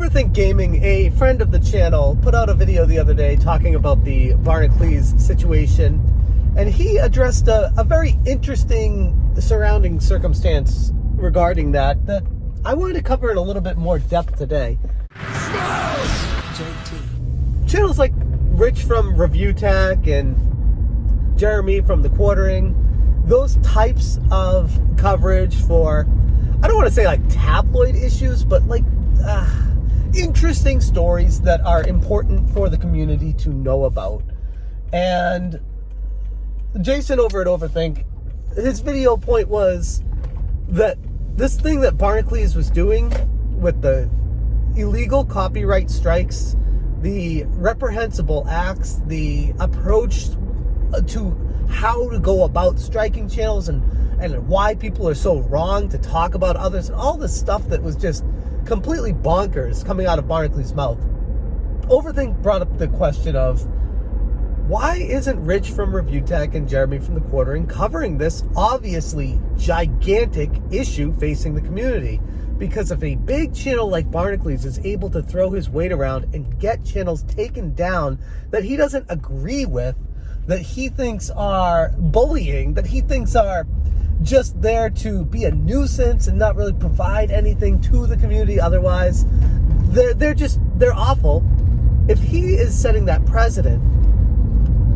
Overthink Gaming, a friend of the channel, put out a video the other day talking about the Barnacules situation, and he addressed a very interesting surrounding circumstance regarding that I wanted to cover in a little bit more depth today. Channels like Rich from ReviewTech and Jeremy from The Quartering, those types of coverage for, I don't want to say like tabloid issues, but like interesting stories that are important for the community to know about. And Jason over at Overthink, his video point was that this thing that Barnacules was doing with the illegal copyright strikes, the reprehensible acts, the approach to how to go about striking channels and why people are so wrong to talk about others, and all this stuff that was just completely bonkers coming out of Barnacules' mouth. Overthink brought up the question of, why isn't Rich from ReviewTech and Jeremy from The Quartering covering this obviously gigantic issue facing the community? Because if a big channel like Barnacules is able to throw his weight around and get channels taken down that he doesn't agree with, that he thinks are bullying, that he thinks are just there to be a nuisance and not really provide anything to the community otherwise, they're awful. If he is setting that precedent,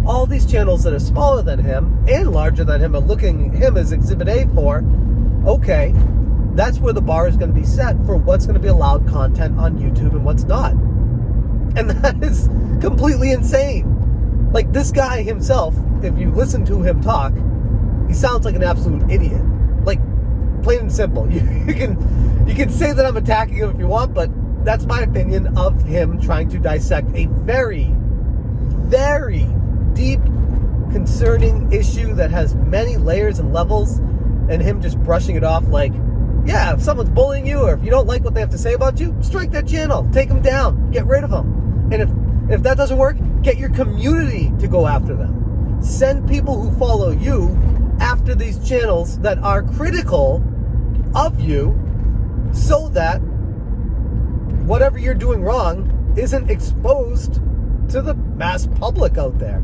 all these channels that are smaller than him and larger than him are looking at him as Exhibit A for, okay, that's where the bar is going to be set for what's going to be allowed content on YouTube and what's not. And that is completely insane. Like, this guy himself, if you listen to him talk, he sounds like an absolute idiot. Like, plain and simple. You can say that I'm attacking him if you want, but that's my opinion of him trying to dissect a very, very deep, concerning issue that has many layers and levels, and him just brushing it off like, yeah, if someone's bullying you or if you don't like what they have to say about you, strike that channel, take them down, get rid of them. And if that doesn't work, get your community to go after them. Send people who follow you after these channels that are critical of you, so that whatever you're doing wrong isn't exposed to the mass public out there.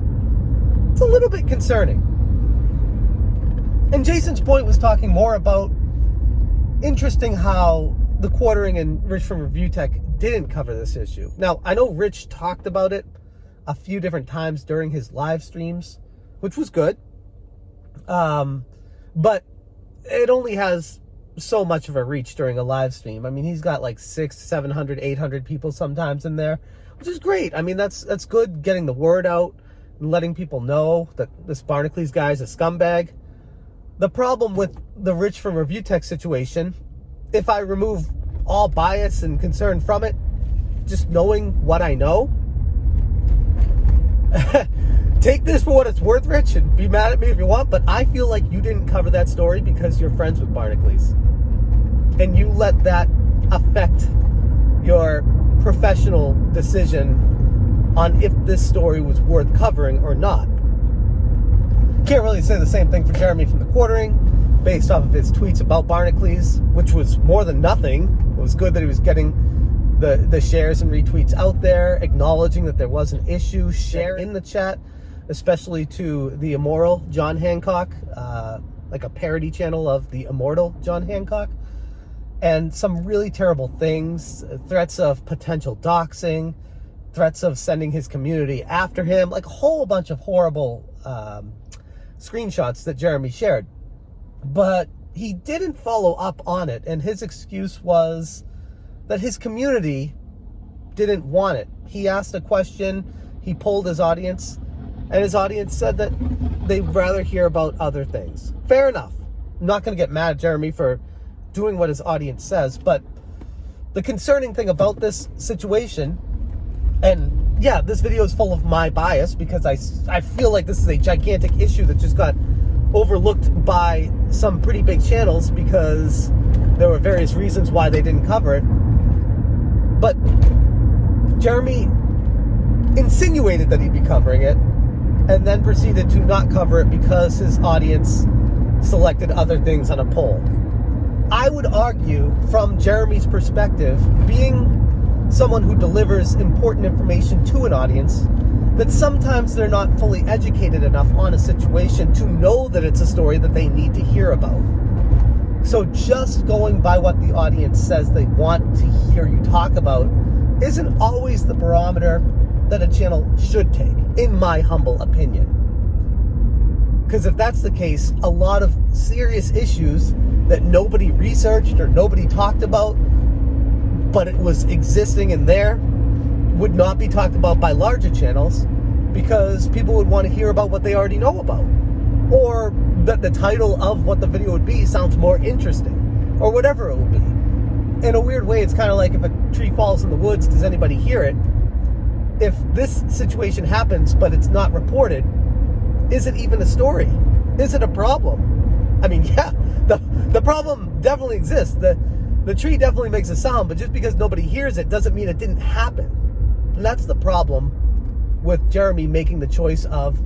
It's a little bit concerning. And Jason's point was talking more about interesting how The Quartering and Rich from ReviewTech didn't cover this issue. Now, I know Rich talked about it a few different times during his live streams, which was good. But it only has so much of a reach during a live stream. I mean, he's got like 600, 700, 800 people sometimes in there, which is great. I mean, that's good, getting the word out and letting people know that this Barnacules guy is a scumbag. The problem with the Rich from ReviewTech situation, if I remove all bias and concern from it, just knowing what I know, take this for what it's worth, Rich, and be mad at me if you want, but I feel like you didn't cover that story because you're friends with Barnacules. And you let that affect your professional decision on if this story was worth covering or not. Can't really say the same thing for Jeremy from The Quartering, based off of his tweets about Barnacules, which was more than nothing. It was good that he was getting the shares and retweets out there, acknowledging that there was an issue. Share in the chat, especially to the immoral John Hancock, like a parody channel of the immortal John Hancock, and some really terrible things, threats of potential doxing, threats of sending his community after him, like a whole bunch of horrible screenshots that Jeremy shared. But he didn't follow up on it, and his excuse was that his community didn't want it. He asked a question, he polled his audience, and his audience said that they'd rather hear about other things. Fair enough. I'm not going to get mad at Jeremy for doing what his audience says, but the concerning thing about this situation, and yeah, this video is full of my bias because I feel like this is a gigantic issue that just got overlooked by some pretty big channels because there were various reasons why they didn't cover it. But Jeremy insinuated that he'd be covering it and then proceeded to not cover it because his audience selected other things on a poll. I would argue, from Jeremy's perspective, being someone who delivers important information to an audience, that sometimes they're not fully educated enough on a situation to know that it's a story that they need to hear about. So just going by what the audience says they want to hear you talk about isn't always the barometer that a channel should take, in my humble opinion. Because if that's the case, a lot of serious issues that nobody researched or nobody talked about, but it was existing in there, would not be talked about by larger channels because people would want to hear about what they already know about. Or that the title of what the video would be sounds more interesting, or whatever it would be. In a weird way, it's kind of like if a tree falls in the woods, does anybody hear it? If this situation happens, but it's not reported, is it even a story? Is it a problem? I mean, yeah, the problem definitely exists. The tree definitely makes a sound, but just because nobody hears it doesn't mean it didn't happen. And that's the problem with Jeremy making the choice of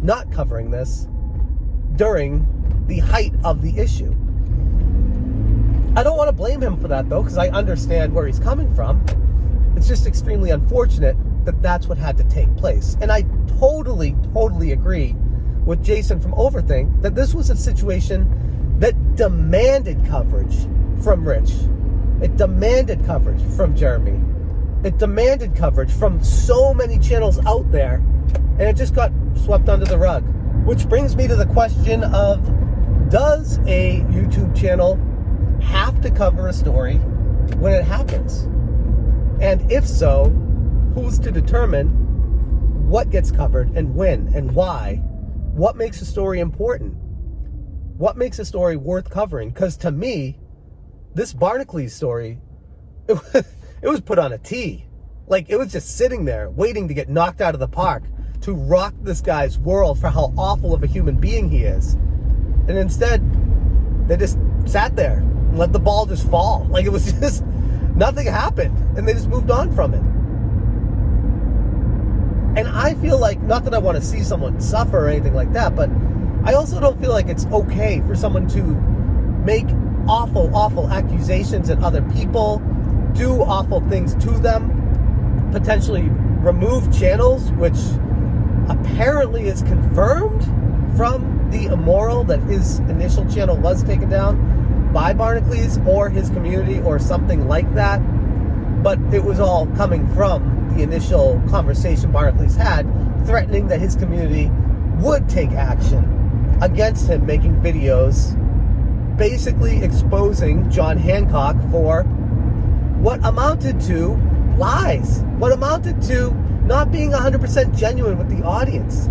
not covering this during the height of the issue. I don't want to blame him for that, though, because I understand where he's coming from. It's just extremely unfortunate that that's what had to take place. And I totally agree with Jason from Overthink that this was a situation that demanded coverage from Rich. It demanded coverage from Jeremy. It demanded coverage from so many channels out there, and it just got swept under the rug. Which brings me to the question of, does a YouTube channel have to cover a story when it happens? And if so, who's to determine what gets covered and when and why? What makes a story important? What makes a story worth covering? Because to me, this Barnacules story, it was put on a tee. Like, it was just sitting there waiting to get knocked out of the park to rock this guy's world for how awful of a human being he is. And instead, they just sat there and let the ball just fall. Like, it was just, nothing happened. And they just moved on from it. And I feel like, not that I want to see someone suffer or anything like that, but I also don't feel like it's okay for someone to make awful accusations at other people, do awful things to them, potentially remove channels, which apparently is confirmed from the immoral that his initial channel was taken down by Barnacules or his community or something like that. But it was all coming from the initial conversation Barnacules had, threatening that his community would take action against him making videos basically exposing John Hancock for what amounted to lies, what amounted to not being 100% genuine with the audience,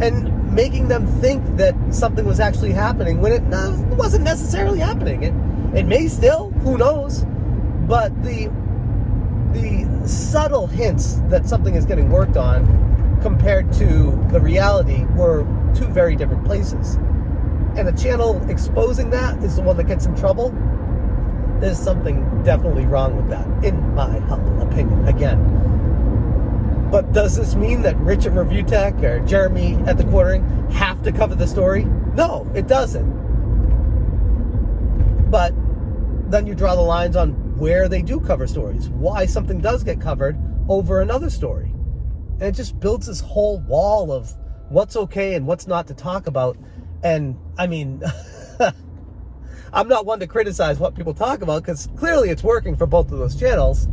and making them think that something was actually happening when it wasn't necessarily happening. It may still, who knows, but the subtle hints that something is getting worked on compared to the reality were two very different places. And a channel exposing that is the one that gets in trouble. There's something definitely wrong with that, in my humble opinion, again. But does this mean that Rich at ReviewTech or Jeremy at The Quartering have to cover the story? No, it doesn't. But then you draw the lines on where they do cover stories, why something does get covered over another story. And it just builds this whole wall of what's okay and what's not to talk about. And, I mean, I'm not one to criticize what people talk about, because clearly it's working for both of those channels.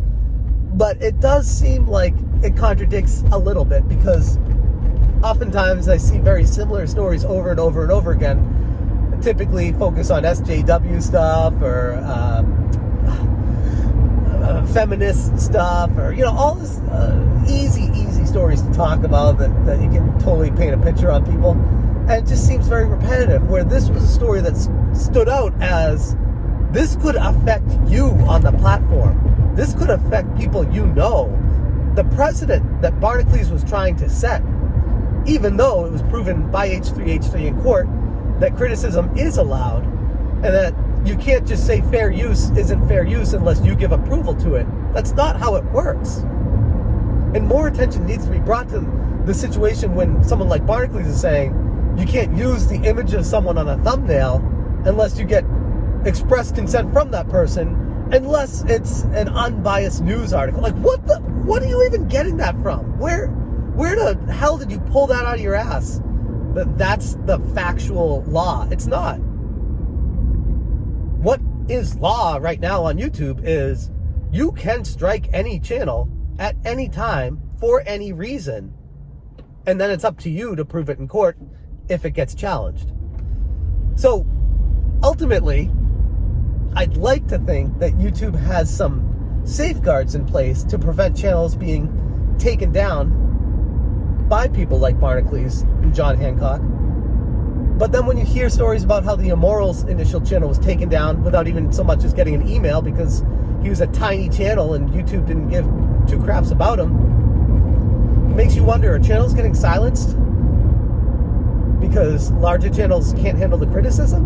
But it does seem like it contradicts a little bit, because oftentimes I see very similar stories over and over and over again, typically focus on SJW stuff or feminist stuff, or, you know, all this easy stories to talk about that you can totally paint a picture on people. And it just seems very repetitive, where this was a story that stood out as, this could affect you on the platform. This could affect people you know. The precedent that Barnacules was trying to set, even though it was proven by H3 in court that criticism is allowed, and that you can't just say fair use isn't fair use unless you give approval to it. That's not how it works. And more attention needs to be brought to the situation when someone like Barnacules is saying, you can't use the image of someone on a thumbnail unless you get express consent from that person Unless it's an unbiased news article. Like, what are you even getting that from? Where the hell did you pull that out of your ass? That's the factual law. It's not. What is law right now on YouTube is you can strike any channel at any time for any reason. And then it's up to you to prove it in court if it gets challenged. So, ultimately, I'd like to think that YouTube has some safeguards in place to prevent channels being taken down by people like Barnacules and John Hancock. But then when you hear stories about how the Immoral's initial channel was taken down without even so much as getting an email because he was a tiny channel and YouTube didn't give two craps about him, it makes you wonder, are channels getting silenced because larger channels can't handle the criticism?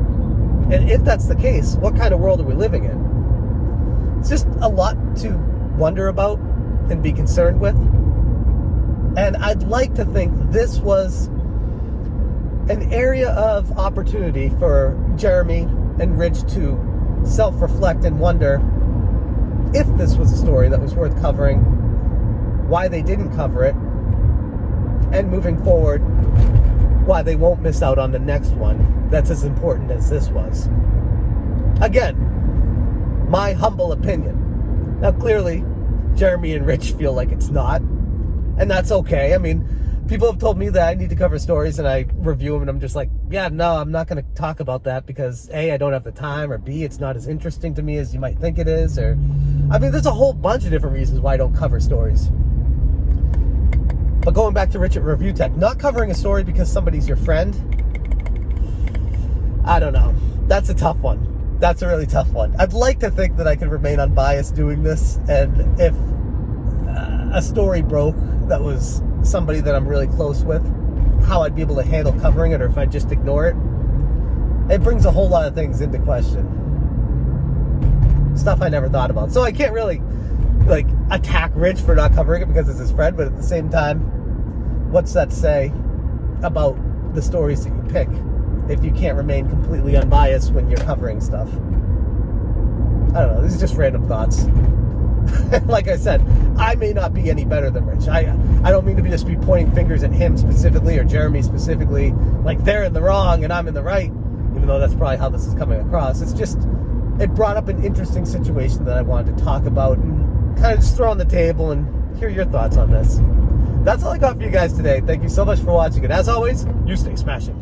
And if that's the case, what kind of world are we living in? It's just a lot to wonder about and be concerned with. And I'd like to think this was an area of opportunity for Jeremy and Rich to self-reflect and wonder if this was a story that was worth covering, why they didn't cover it, and moving forward, why they won't miss out on the next one that's as important as this was. Again, my humble opinion. Now, clearly, Jeremy and Rich feel like it's not, and that's okay. I mean, people have told me that I need to cover stories, and I review them, and I'm just like, yeah, no, I'm not going to talk about that because A, I don't have the time, or B, it's not as interesting to me as you might think it is, or, I mean, there's a whole bunch of different reasons why I don't cover stories. But going back to Rich at Review Tech, not covering a story because somebody's your friend, I don't know. That's a tough one. That's a really tough one. I'd like to think that I could remain unbiased doing this, and if a story broke that was somebody that I'm really close with, how I'd be able to handle covering it, or if I'd just ignore it. It brings a whole lot of things into question. Stuff I never thought about. So I can't really, like, attack Rich for not covering it because it's his friend, but at the same time, what's that say about the stories that you pick if you can't remain completely unbiased when you're covering stuff? I don't know. These are just random thoughts. Like I said, I may not be any better than Rich. I don't mean to just be pointing fingers at him specifically or Jeremy specifically, like they're in the wrong and I'm in the right, even though that's probably how this is coming across. It's just, it brought up an interesting situation that I wanted to talk about and kind of just throw on the table and hear your thoughts on this. That's all I got for you guys today. Thank you so much for watching, and as always, you stay smashing.